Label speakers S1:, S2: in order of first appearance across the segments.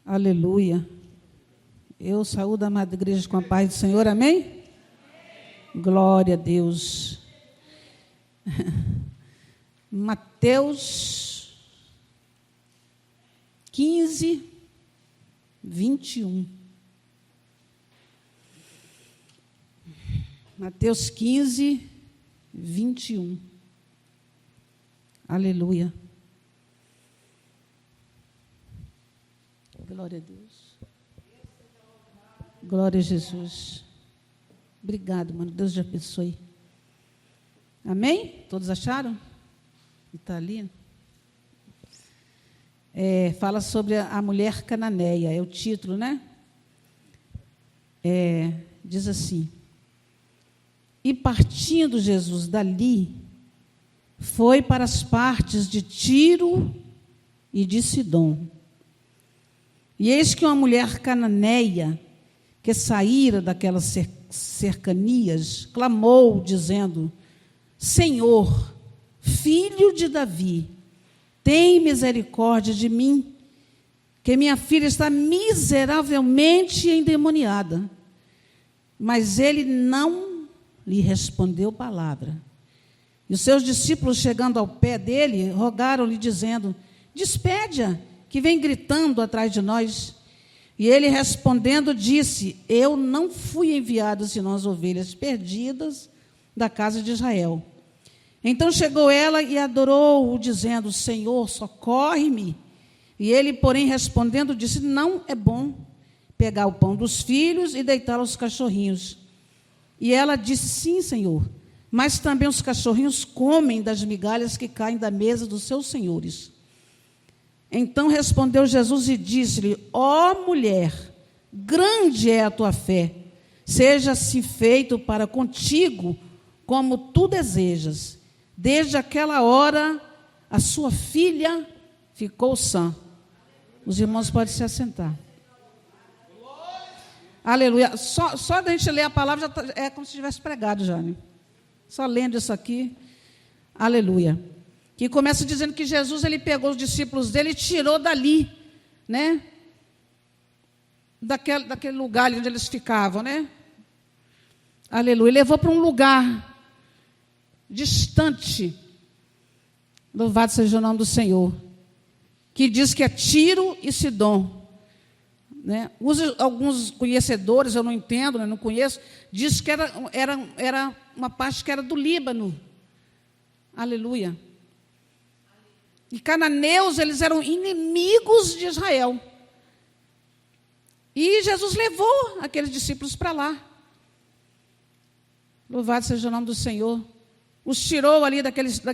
S1: Aleluia. Eu saúdo a amada igreja com a paz do Senhor, amém? Glória a Deus. Mateus 15, 21. Mateus 15, 21. Aleluia. Glória a Deus. Glória a Jesus. Obrigado, mano. Deus te abençoe. Amém? Todos acharam? Está ali. Fala sobre a mulher cananeia. É o título, né? Diz assim: E partindo Jesus dali, foi para as partes de Tiro e de Sidom. E eis que uma mulher cananeia, que saíra daquelas cercanias, clamou, dizendo: Senhor, filho de Davi, tem misericórdia de mim, que minha filha está miseravelmente endemoniada. Mas ele não lhe respondeu palavra. E os seus discípulos, chegando ao pé dele, rogaram-lhe, dizendo: Despede-a, que vem gritando atrás de nós. E ele, respondendo, disse: Eu não fui enviado senão as ovelhas perdidas da casa de Israel. Então chegou ela e adorou-o, dizendo: Senhor, socorre-me. E ele, porém, respondendo, disse: Não é bom pegar o pão dos filhos e deitá-lo aos cachorrinhos. E ela disse: Sim, Senhor, mas também os cachorrinhos comem das migalhas que caem da mesa dos seus senhores. Então respondeu Jesus e disse-lhe: Ó mulher, grande é a tua fé, seja-se feito para contigo como tu desejas. Desde aquela hora, a sua filha ficou sã. Os irmãos podem se assentar. Aleluia. Só da gente ler a palavra, é como se tivesse pregado já, né? Só lendo isso aqui. Aleluia. Que começa dizendo que Jesus, ele pegou os discípulos dele e tirou dali, né? Daquele lugar ali onde eles ficavam, né? Aleluia. E levou para um lugar distante. Louvado seja o nome do Senhor. Que diz que é Tiro e Sidom, né? Alguns conhecedores, eu não entendo, né, não conheço, diz que era uma parte que era do Líbano. Aleluia. E cananeus, eles eram inimigos de Israel. E Jesus levou aqueles discípulos para lá. Louvado seja o nome do Senhor. Os tirou ali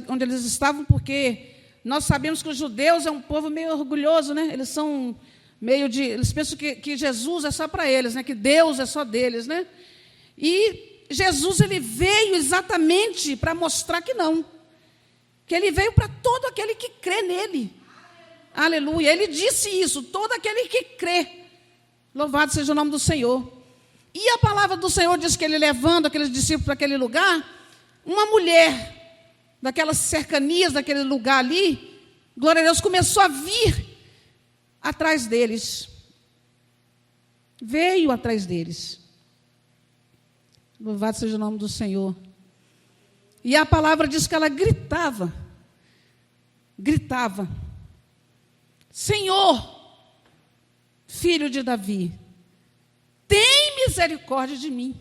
S1: onde eles estavam, porque nós sabemos que os judeus é um povo meio orgulhoso, né? Eles são eles pensam que Jesus é só para eles, né? Que Deus é só deles, né? E Jesus, ele veio exatamente para mostrar que não. Que ele veio para todo aquele que crê nele. Aleluia. Ele disse isso: todo aquele que crê. Louvado seja o nome do Senhor. E a palavra do Senhor diz que ele, levando aqueles discípulos para aquele lugar, uma mulher daquelas cercanias, daquele lugar ali, glória a Deus, começou a vir atrás deles. Veio atrás deles. Louvado seja o nome do Senhor. E a palavra diz que ela gritava: Senhor, filho de Davi, tem misericórdia de mim.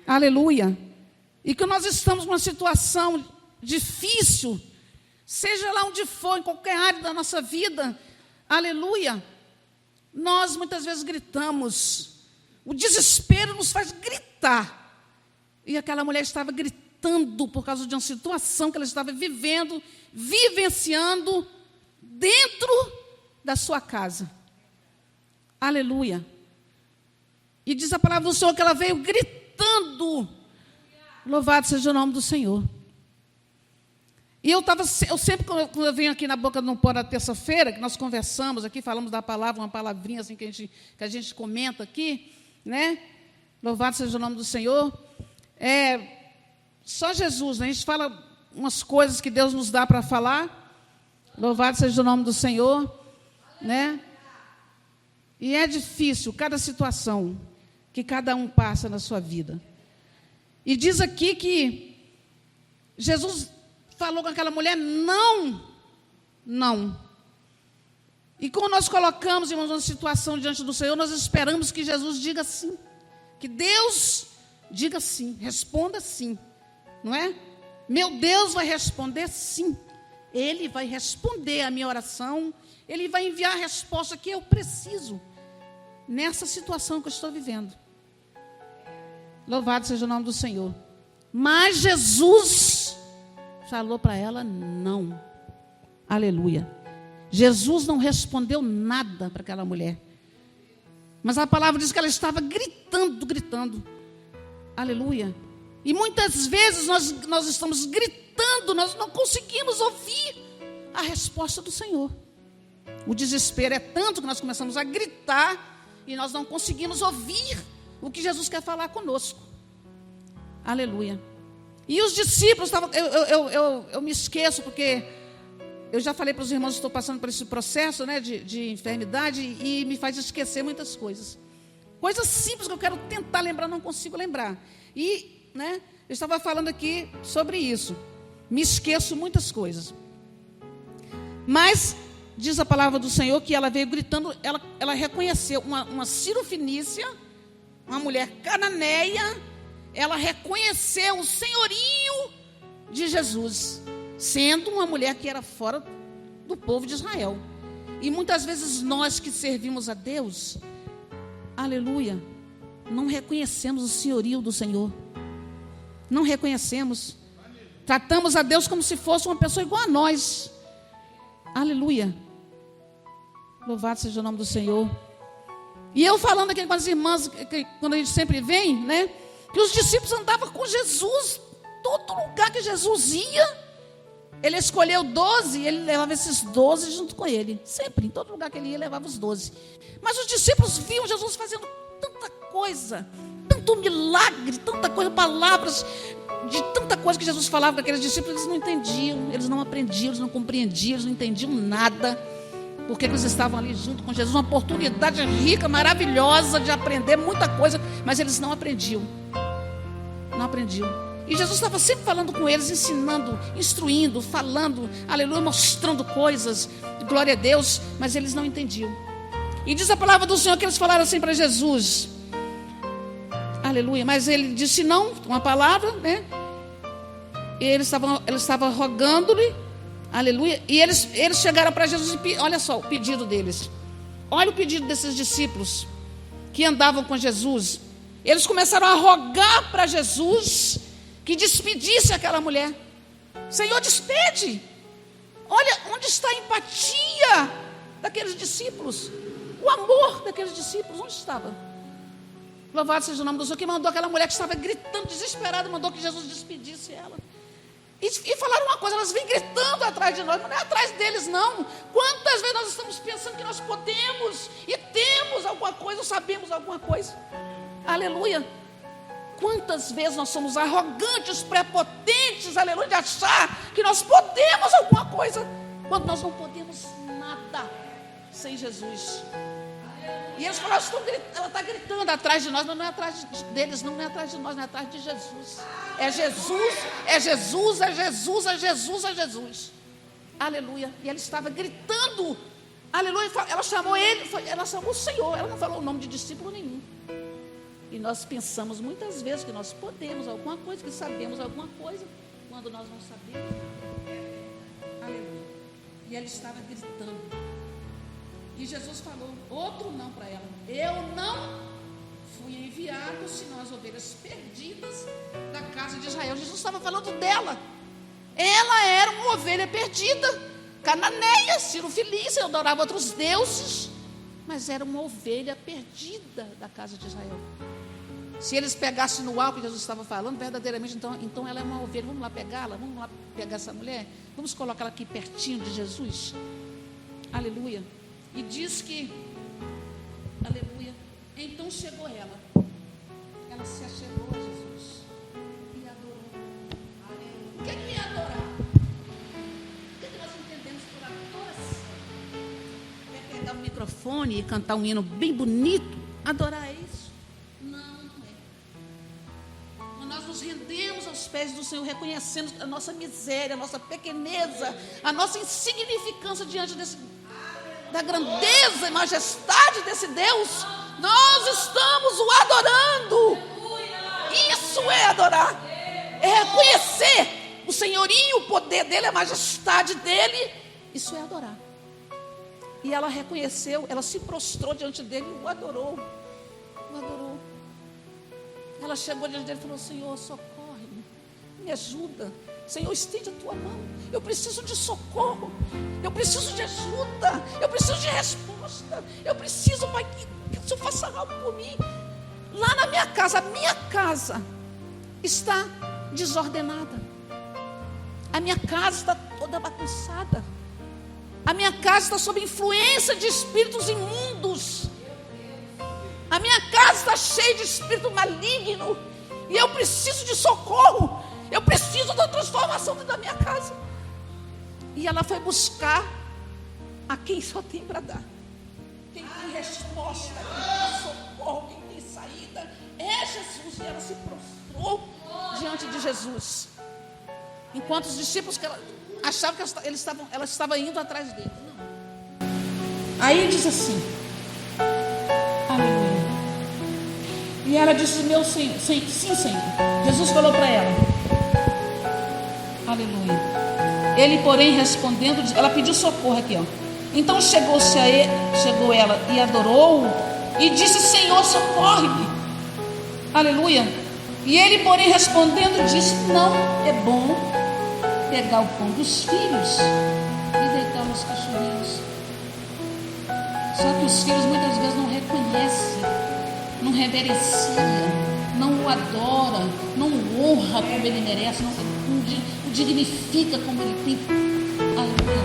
S1: Aleluia. E que nós estamos numa situação difícil, seja lá onde for, em qualquer área da nossa vida, aleluia, nós muitas vezes gritamos, o desespero nos faz gritar. E aquela mulher estava gritando por causa de uma situação que ela estava vivendo, vivenciando dentro da sua casa. Aleluia. E diz a palavra do Senhor que ela veio gritando. Louvado seja o nome do Senhor. E eu sempre, quando eu venho aqui na Boca do Pó na terça-feira, que nós conversamos aqui, falamos da palavra, uma palavrinha assim que a gente comenta aqui, né? Louvado seja o nome do Senhor. Só Jesus, né? A gente fala umas coisas que Deus nos dá para falar. Louvado seja o nome do Senhor, né? E é difícil cada situação que cada um passa na sua vida. E diz aqui que Jesus falou com aquela mulher, não. E quando nós colocamos, irmãos, uma situação diante do Senhor, nós esperamos que Jesus diga sim. Que Deus diga sim, responda sim. Não é? Meu Deus vai responder sim. Ele vai responder a minha oração. Ele vai enviar a resposta que eu preciso nessa situação que eu estou vivendo. Louvado seja o nome do Senhor. Mas Jesus falou para ela não. Aleluia. Jesus não respondeu nada para aquela mulher. Mas a palavra diz que ela estava gritando. Aleluia. E muitas vezes nós estamos gritando, nós não conseguimos ouvir a resposta do Senhor. O desespero é tanto que nós começamos a gritar e nós não conseguimos ouvir o que Jesus quer falar conosco. Aleluia. E os discípulos estavam... Eu me esqueço porque eu já falei para os irmãos que estou passando por esse processo, né, de enfermidade e me faz esquecer muitas coisas. Coisas simples que eu quero tentar lembrar, não consigo lembrar. E, né, eu estava falando aqui sobre isso. Me esqueço muitas coisas. Mas diz a palavra do Senhor que ela veio gritando, ela reconheceu uma cirofenícia, uma mulher cananeia, ela reconheceu o senhorio de Jesus, sendo uma mulher que era fora do povo de Israel. E muitas vezes nós que servimos a Deus, aleluia, não reconhecemos o senhorio do Senhor. Não reconhecemos. Tratamos a Deus como se fosse uma pessoa igual a nós. Aleluia. Louvado seja o nome do Senhor. E eu falando aqui com as irmãs, quando a gente sempre vem, né? Que os discípulos andavam com Jesus, todo lugar que Jesus ia, ele escolheu 12 e ele levava esses 12 junto com ele. Sempre, em todo lugar que ele ia, levava os 12. Mas os discípulos viam Jesus fazendo tanta coisa, tanto milagre, tanta coisa, palavras, de tanta coisa que Jesus falava com aqueles discípulos, eles não entendiam, eles não aprendiam, eles não compreendiam, eles não entendiam nada. Porque eles estavam ali junto com Jesus, uma oportunidade rica, maravilhosa de aprender muita coisa, mas eles não aprendiam. Não aprendiam. E Jesus estava sempre falando com eles, ensinando, instruindo, falando, aleluia, mostrando coisas, glória a Deus, mas eles não entendiam. E diz a palavra do Senhor que eles falaram assim para Jesus, aleluia, mas ele disse não, uma palavra, né? E eles estavam rogando-lhe, aleluia, e eles chegaram para Jesus e olha só o pedido deles. Olha o pedido desses discípulos que andavam com Jesus. Eles começaram a rogar para Jesus que despedisse aquela mulher. Senhor, despede. Olha onde está a empatia daqueles discípulos, o amor daqueles discípulos, onde estava? Louvado seja o nome do Senhor, que mandou aquela mulher que estava gritando, desesperada, mandou que Jesus despedisse ela. E falaram uma coisa, elas vêm gritando atrás de nós, não é atrás deles não. Quantas vezes nós estamos pensando que nós podemos e temos alguma coisa, ou sabemos alguma coisa? Aleluia. Quantas vezes nós somos arrogantes, prepotentes, aleluia, de achar que nós podemos alguma coisa, quando nós não podemos nada sem Jesus. E eles falaram, ela está gritando atrás de nós, mas não é atrás deles, não é atrás de nós, não é atrás de Jesus. É Jesus, é Jesus, é Jesus, é Jesus, é Jesus. Aleluia. E ela estava gritando, aleluia, ela chamou ele, ela chamou o Senhor, ela não falou o nome de discípulo nenhum. E nós pensamos muitas vezes que nós podemos alguma coisa, que sabemos alguma coisa, quando nós não sabemos. Aleluia. E ela estava gritando. E Jesus falou outro não para ela. Eu não fui enviado senão as ovelhas perdidas da casa de Israel. Jesus estava falando dela. Ela era uma ovelha perdida, cananeia, cirofilícia, adorava outros deuses, mas era uma ovelha perdida da casa de Israel. Se eles pegassem no alvo que Jesus estava falando, verdadeiramente, então ela é uma ovelha. Vamos lá pegá-la, vamos lá pegar essa mulher, vamos colocá-la aqui pertinho de Jesus. Aleluia. E diz que, aleluia, então chegou ela se achegou a Jesus e adorou. Aleluia. O que é adorar? O que nós entendemos por adoração? É pegar uma microfone e cantar um hino bem bonito, adorar isso? Não, não é. Quando nós nos rendemos aos pés do Senhor, reconhecendo a nossa miséria, a nossa pequeneza, a nossa insignificância diante da grandeza e majestade desse Deus, nós estamos o adorando. Isso é adorar, é reconhecer o senhorio, o poder dele, a majestade dele. Isso é adorar. E ela reconheceu, ela se prostrou diante dele e o adorou. O adorou. Ela chegou diante dele e falou: Senhor, socorre-me, me ajuda. Senhor, estende a tua mão. Eu preciso de socorro. Eu preciso de ajuda. Eu preciso de resposta. Eu preciso, Pai, que o Senhor faça algo por mim. Lá na minha casa, a minha casa está desordenada. A minha casa está toda bagunçada. A minha casa está sob influência de espíritos imundos. A minha casa está cheia de espírito maligno. E eu preciso de socorro. Eu preciso da transformação dentro da minha casa. E ela foi buscar a quem só tem para dar. Quem tem resposta, quem tem socorro, quem tem saída, é Jesus. E ela se prostrou diante de Jesus. Enquanto os discípulos achavam que ela estava indo atrás dele. Não. Aí diz assim: aleluia. E ela disse: meu Senhor, sim, Senhor. Jesus falou para ela: aleluia. Ele, porém, respondendo, ela pediu socorro aqui, ó. Então chegou ela e adorou e disse: Senhor, socorre-me. Aleluia. E ele, porém, respondendo, disse: não é bom pegar o pão dos filhos e deitar nos cachorrinhos. Só que os filhos muitas vezes não reconhecem, não reverenciam, não o adora, não o honra como ele merece, não o dignifica como ele tem. Aleluia.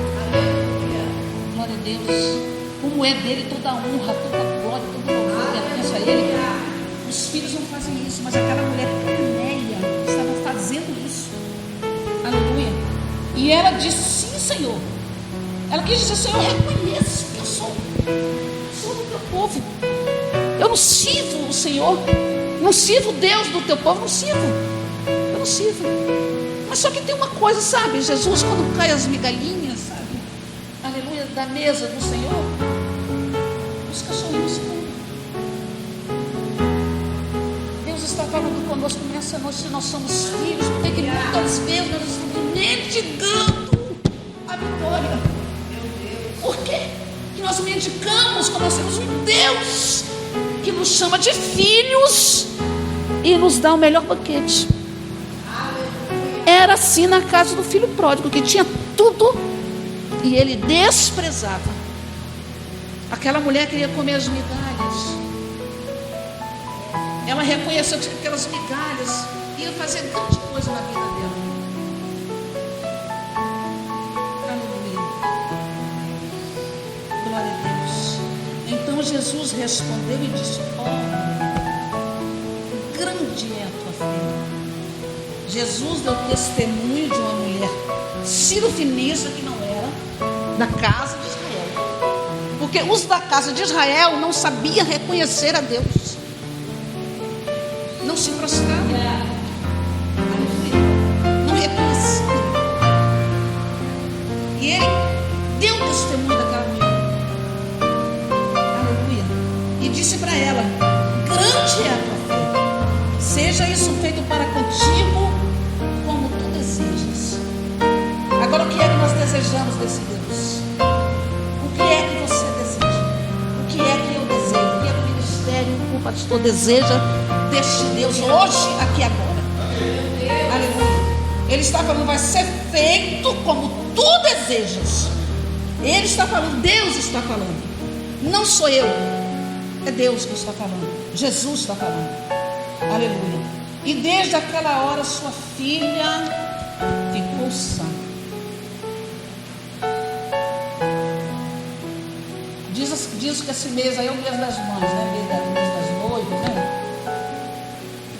S1: Glória a Deus. Como é dele toda a honra, toda a glória, todo o louvor pertence a ele. Os filhos não fazem isso, mas aquela mulher cananeia estava fazendo isso. Aleluia. E ela disse: sim, Senhor. Ela quis dizer: Senhor, eu reconheço que eu sou do teu povo. Eu não sirvo o Senhor, não sirvo o Deus do teu povo, não sirvo. Eu não sirvo. Mas só que tem uma coisa, sabe? Jesus, quando cai as migalhinhas, sabe? Aleluia, da mesa do Senhor, os cachorrinhos comem. Deus está falando conosco nessa noite, se nós somos filhos, porque que muitas vezes nós estamos mendigando a vitória. Por quê? Que nós mendigamos quando nós temos um Deus que nos chama de filhos e nos dá o melhor banquete. Era assim na casa do filho pródigo, que tinha tudo e ele desprezava. Aquela mulher queria comer as migalhas. Ela reconheceu que aquelas migalhas iam fazer grande coisa na vida dela. Aleluia. Glória a Deus. Então Jesus respondeu e disse: grande é a tua fé. Jesus deu testemunho de uma mulher cirofenícia que não era da casa de Israel, porque os da casa de Israel não sabiam reconhecer a Deus, não se prostravam, não reconheciam. E ele deu testemunho daquela mulher, aleluia, e disse para ela: grande é a tua fé, seja isso feito para contigo como tu desejas. Agora, o que é que nós desejamos desse Deus? O que é que você deseja? O que é que eu desejo? O que é que o ministério, o pastor deseja deste Deus hoje, aqui agora? Aleluia. Ele está falando: vai ser feito como tu desejas. Ele está falando, Deus está falando. Não sou eu, é Deus que está falando. Jesus está falando. Aleluia. E desde aquela hora sua filha ficou sã. Diz que esse mês aí é o mês das mães, né? Mês das noivas, né?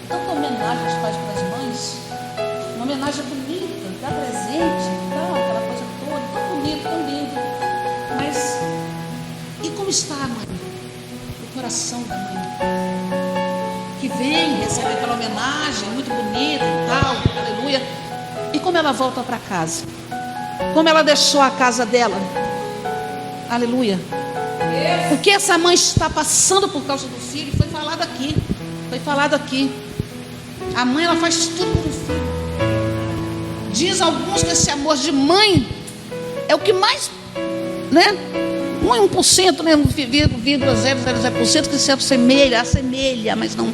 S1: Tanta homenagem aos pais para as mães. Uma homenagem bonita, dá presente e tal, aquela coisa toda, tão bonito, tão lindo. Mas, e como está a mãe? O coração da mãe, que vem, recebe aquela homenagem muito bonita e tal, aleluia. E como ela volta para casa? Como ela deixou a casa dela? Aleluia. O que essa mãe está passando por causa do filho foi falado aqui. Foi falado aqui. A mãe, ela faz tudo por um filho. Diz alguns que esse amor de mãe é o que mais, né? 1%, né? 1,000% que se assemelha, mas não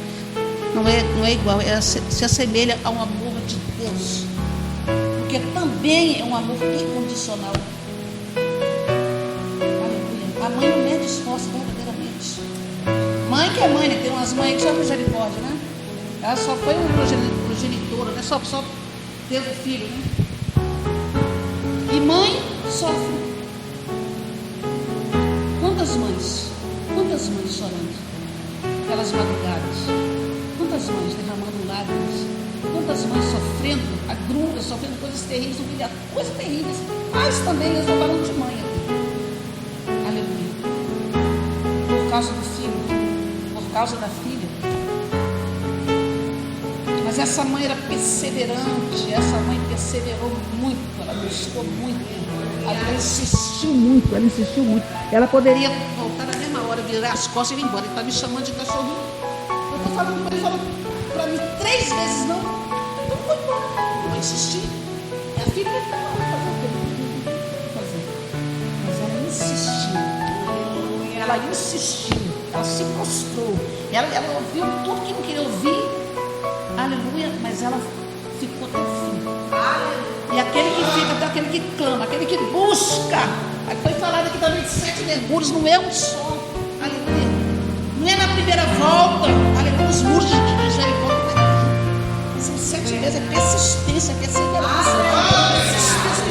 S1: é igual. Se assemelha ao amor de Deus, porque também é um amor incondicional. Aleluia. A mãe não mede esforço verdadeiramente. Mãe que é mãe, né? Tem umas mães que só misericórdia, né? Ela só foi uma progenitora, né? Só teve filho, né? E mãe sofre. Quantas mães chorando pelas madrugadas, quantas mães derramando lágrimas, quantas mães sofrendo agruras, sofrendo coisas terríveis, coisas terríveis, mas também eu estou falando de mãe aqui, aleluia, por causa do filho, por causa da filha. Mas essa mãe era perseverante, essa mãe perseverou muito, ela buscou muito. Ela insistiu muito. Ela poderia voltar na mesma hora, virar as costas e ir embora. Ele está me chamando de cachorrinho. Eu estou falando para ele, falou para mim 3 vezes não. Então vou embora, eu vou insistir. Minha filha vai fazer. Mas ela insistiu. Ela se prostrou. Ela ouviu tudo que não queria ouvir. Aleluia, mas ela ficou até o fim. Aleluia. E aquele que fica, até aquele que clama, aquele que busca. Aí foi falado aqui também de 7 mergulhos, não é um só. Aleluia. Não é na primeira volta. Aleluia. Os muros de Jericó. São 7 vezes, é persistência, perseverança. Persistência.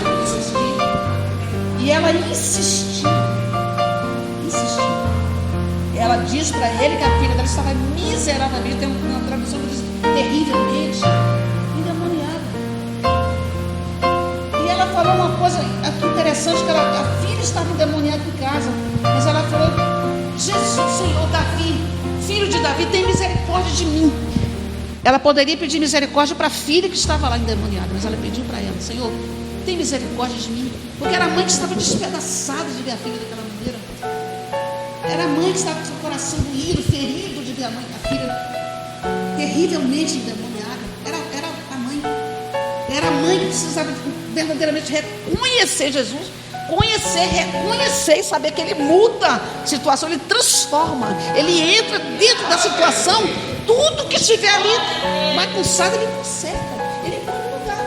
S1: E ela insistiu. Ela diz para ele que a filha dela estava miseravelmente, tem uma tradução que diz terrivelmente endemoniada. E ela falou uma coisa aqui interessante, que a filha estava endemoniada em casa, mas ela falou: Jesus, Senhor, Davi, filho de Davi, tem misericórdia de mim. Ela poderia pedir misericórdia para a filha que estava lá endemoniada, mas ela pediu para ela: Senhor, tem misericórdia de mim, porque era a mãe que estava despedaçada de ver a filha daquela maneira. Era a mãe que estava com seu coração doído, ferido de ver a filha terrivelmente endemoniada. Era a mãe. Era a mãe que precisava verdadeiramente reconhecer Jesus, reconhecer e saber que Ele muda a situação, Ele transforma, Ele entra dentro da situação, tudo que estiver ali bagunçado, Ele conserta, Ele põe no lugar.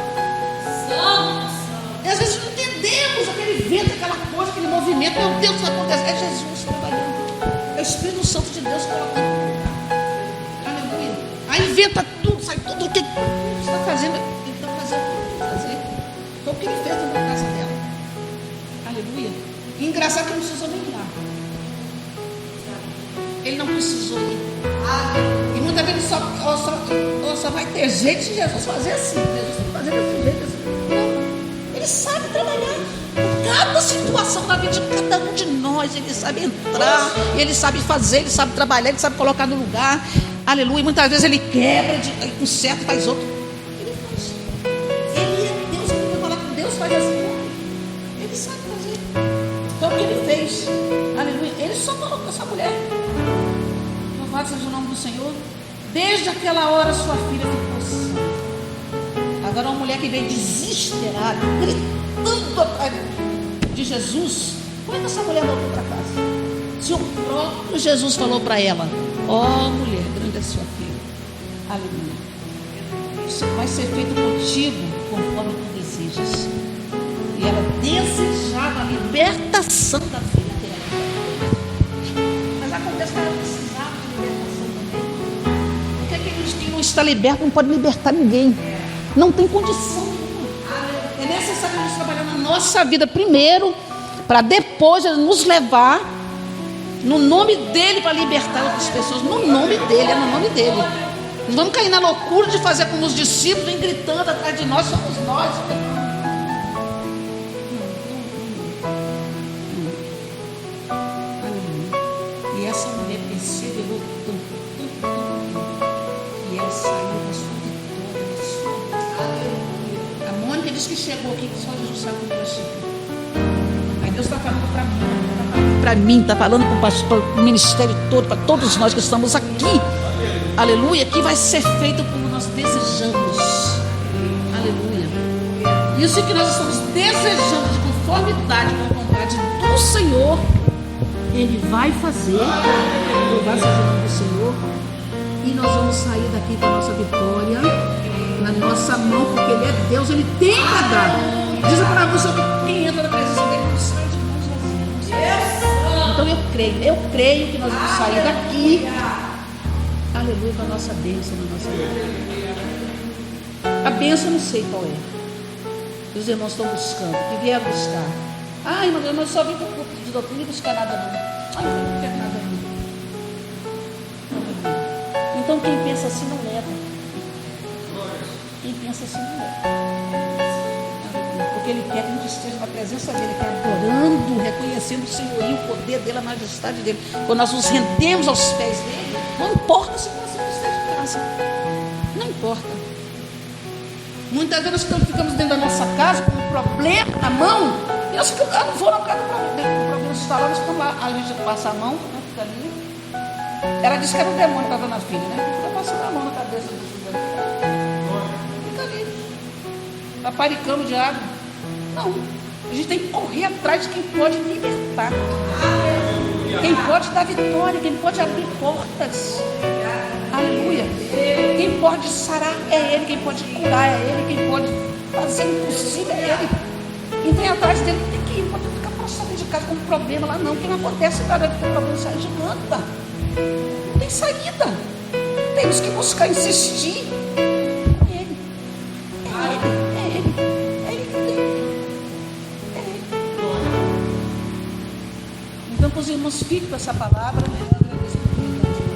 S1: E às vezes não entendemos aquele vento, aquela coisa, aquele movimento. Meu Deus, o que acontece? É Jesus trabalhando. É o Espírito Santo de Deus colocando no lugar. Aleluia. Aí inventa tudo, sai tudo o que está fazendo. Ele está fazendo o que ele tem que fazer. Foi o que ele fez na casa dela. Aleluia. E engraçado que ele não precisou nem ir lá. Ele não precisou ir. E muitas vezes só vai ter jeito de Jesus fazer assim. Jesus tem que fazer desse jeito assim. Não. Ele sabe trabalhar. Cada situação da vida de cada um de nós, Ele sabe entrar, Ele sabe fazer, Ele sabe trabalhar, Ele sabe colocar no lugar. Aleluia. Muitas vezes Ele quebra, Ele conserta, faz outro. Ele faz. Ele é Deus. Ele vai falar com Deus, faz assim. Ele sabe fazer. Então o que Ele fez? Aleluia. Ele só colocou essa mulher. Louvado seja o nome do Senhor. Desde aquela hora sua filha ficou sã. Agora uma mulher que veio desesperada, gritando atrás de Jesus. Como é que essa mulher voltou para casa? Se o próprio Jesus falou para ela: ó mulher, grande é sua filha. Aleluia. Isso vai ser feito contigo conforme tu desejas. E ela desejava a libertação da filha dela. Mas acontece que ela precisava de libertação também. Porque aqueles que não está liberto não pode libertar ninguém. Não tem condição nenhuma. É necessário nós trabalhar na nossa vida primeiro, para depois nos levar no nome dEle para libertar outras pessoas. No nome dEle, é no nome dEle. Não vamos cair na loucura de fazer como os discípulos vêm gritando atrás de nós, somos nós. essa mulher perseverou tanto, e ela saiu da sua vitória, da sua vida. A Mônica disse que chegou aqui, que só Jesus sabe como ela chegou. Aí Deus está falando para mim, está falando para o pastor, para o ministério todo, para todos nós que estamos aqui. Aleluia, que vai ser feito como nós desejamos. Aleluia. Isso que nós estamos desejando de conformidade com a vontade do Senhor, Ele vai fazer. Louvado seja o nome do Senhor. E nós vamos sair daqui com a nossa vitória na nossa mão, porque Ele é Deus, Ele tem para dar. Diz a palavra do Senhor que quem entra na presença dEle não sai de mãos vazias. Então eu creio que nós vamos sair daqui, aleluia, com a nossa bênção na nossa vida. A bênção eu não sei qual é. Os irmãos estão buscando, que vieram buscar. Ah, irmão, eu só vim para o culto de doutrina e buscar nada não. Ah, eu não quero nada não. Então quem pensa assim não leva. Quem pensa assim não leva. Porque Ele quer que a gente esteja na presença dEle, que adorando, reconhecendo o senhorio, o poder dEle, a majestade dEle. Quando nós nos rendemos aos pés dEle, não importa se você não esteja em casa. Não importa. Muitas vezes nós ficamos dentro da nossa casa com um problema na mão, e nós ficamos, não vou na casa do problema está lá, nós ficamos lá, a gente passa a mão, né, fica ali. Ela disse que era um demônio que estava na filha, né? Fica passando a mão na cabeça do filho. Fica ali, paparicando de água. Não, a gente tem que correr atrás de quem pode libertar, quem pode dar vitória, quem pode abrir portas. Aleluia. Quem pode sarar é Ele, quem pode curar é Ele, quem pode fazer o impossível é Ele. E vem atrás dele, tem que ir, não pode ficar passando de casa com um problema lá não, porque não acontece nada, porque o problema sai de nada. Não tem saída. Temos que buscar, insistir. É Ele. É Ele. É Ele que tem. É Ele. Então, que os irmãos fiquem com essa palavra, né? Eu agradeço muito.